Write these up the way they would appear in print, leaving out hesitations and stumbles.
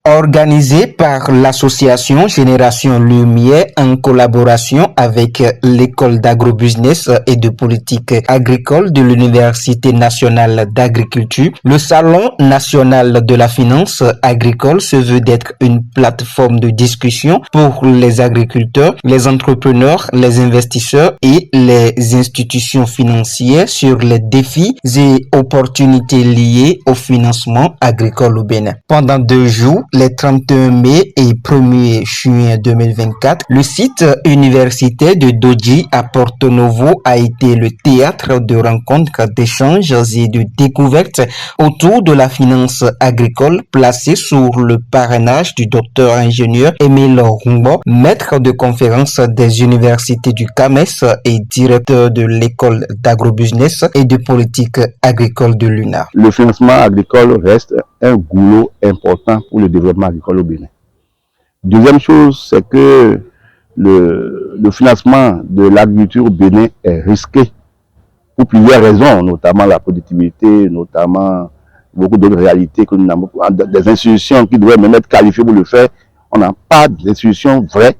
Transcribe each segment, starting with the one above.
Organisé par l'association Génération Lumière en collaboration avec l'école d'agrobusiness et de politique agricole de l'Université nationale d'agriculture, le Salon national de la finance agricole se veut d'être une plateforme de discussion pour les agriculteurs, les entrepreneurs, les investisseurs et les institutions financières sur les défis et opportunités liées au financement agricole au Bénin. Pendant 2 jours, les 31 mai et 1er juin 2024, le site universitaire de Dodji à Porto Novo a été le théâtre de rencontres, d'échanges et de découvertes autour de la finance agricole placée sous le parrainage du docteur ingénieur Émile Rumbo, maître de conférence des universités du CAMES et directeur de l'école d'agrobusiness et de politique agricole de l'UNA. Le financement agricole reste un goulot important pour le développement agricole au Bénin. Deuxième chose, c'est que le financement de l'agriculture au Bénin est risqué pour plusieurs raisons, notamment la productivité, notamment beaucoup d'autres réalités que nous n'avons pas. Des institutions qui devraient même être qualifiées pour le faire, on n'a pas d'institutions vraies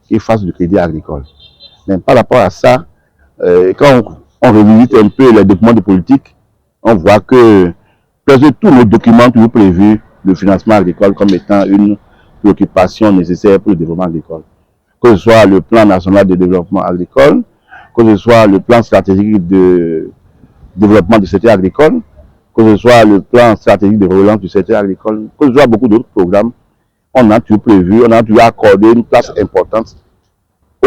qui fassent du crédit agricole. Mais par rapport à ça, quand on revisite un peu les documents de politique, on voit que presque tous nos documents toujours prévus le financement agricole comme étant une préoccupation nécessaire pour le développement agricole. Que ce soit le plan national de développement agricole, que ce soit le plan stratégique de développement du secteur agricole, que ce soit le plan stratégique de relance du secteur agricole, que ce soit beaucoup d'autres programmes, on a toujours prévu, on a toujours accordé une place importante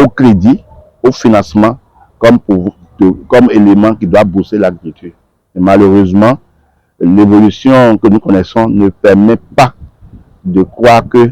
au crédit, au financement, comme élément qui doit booster l'agriculture. Et malheureusement, l'évolution que nous connaissons ne permet pas de croire que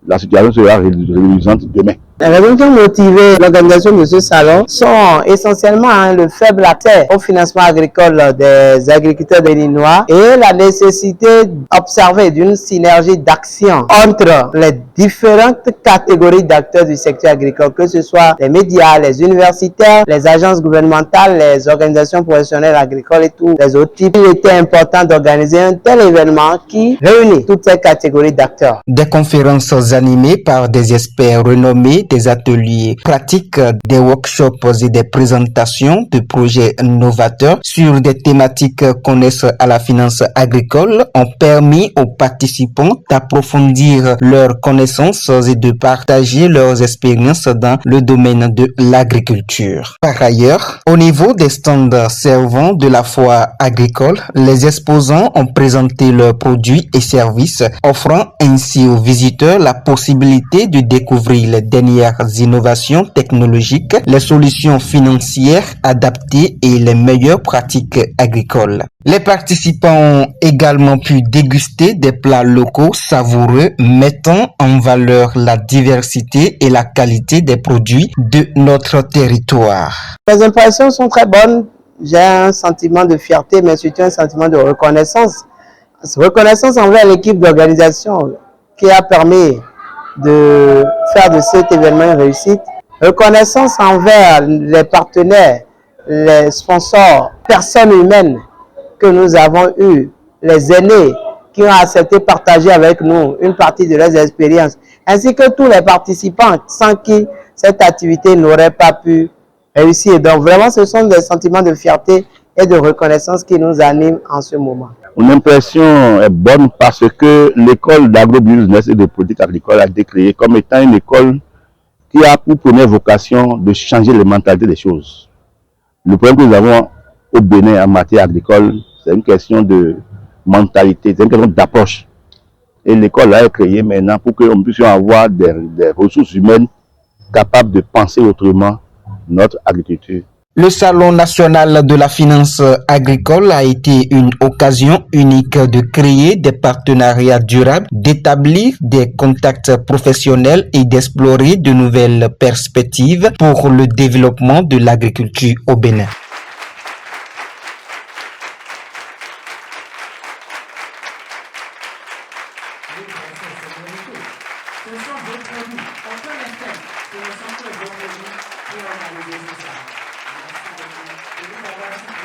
la situation sera réduisante demain. Les raisons qui ont motivé l'organisation de ce salon sont essentiellement le faible accès au financement agricole des agriculteurs béninois et la nécessité d'observer d'une synergie d'action entre les différentes catégories d'acteurs du secteur agricole, que ce soit les médias, les universitaires, les agences gouvernementales, les organisations professionnelles agricoles et tous les autres types. Il était important d'organiser un tel événement qui réunit toutes ces catégories d'acteurs. Des conférences animées par des experts renommés, des ateliers pratiques, des workshops et des présentations de projets novateurs sur des thématiques connexes à la finance agricole ont permis aux participants d'approfondir leurs connaissances et de partager leurs expériences dans le domaine de l'agriculture. Par ailleurs, au niveau des stands servant de la foire agricole, les exposants ont présenté leurs produits et services, offrant ainsi aux visiteurs la possibilité de découvrir les dernières innovations technologiques, les solutions financières adaptées et les meilleures pratiques agricoles. Les participants ont également pu déguster des plats locaux savoureux mettant en valeur la diversité et la qualité des produits de notre territoire. Les impressions sont très bonnes. J'ai un sentiment de fierté, mais surtout un sentiment de reconnaissance. Reconnaissance envers l'équipe d'organisation qui a permis de faire de cet événement une réussite. Reconnaissance envers les partenaires, les sponsors, personnes humaines que nous avons eues, les aînés qui ont accepté de partager avec nous une partie de leurs expériences, ainsi que tous les participants sans qui cette activité n'aurait pas pu réussir. Donc vraiment, ce sont des sentiments de fierté et de reconnaissance qui nous animent en ce moment. Mon impression est bonne parce que l'école d'agrobusiness et de politique agricole a été créée comme étant une école qui a pour première vocation de changer les mentalités des choses. Le problème que nous avons au Bénin en matière agricole, c'est une question de mentalité, c'est une question d'approche. Et l'école a été créée maintenant pour que nous puissions avoir des ressources humaines capables de penser autrement notre agriculture. Le Salon national de la finance agricole a été une occasion unique de créer des partenariats durables, d'établir des contacts professionnels et d'explorer de nouvelles perspectives pour le développement de l'agriculture au Bénin. Ce sont des produits, on peut les faire, et on s'en peut organiser ça. Merci beaucoup.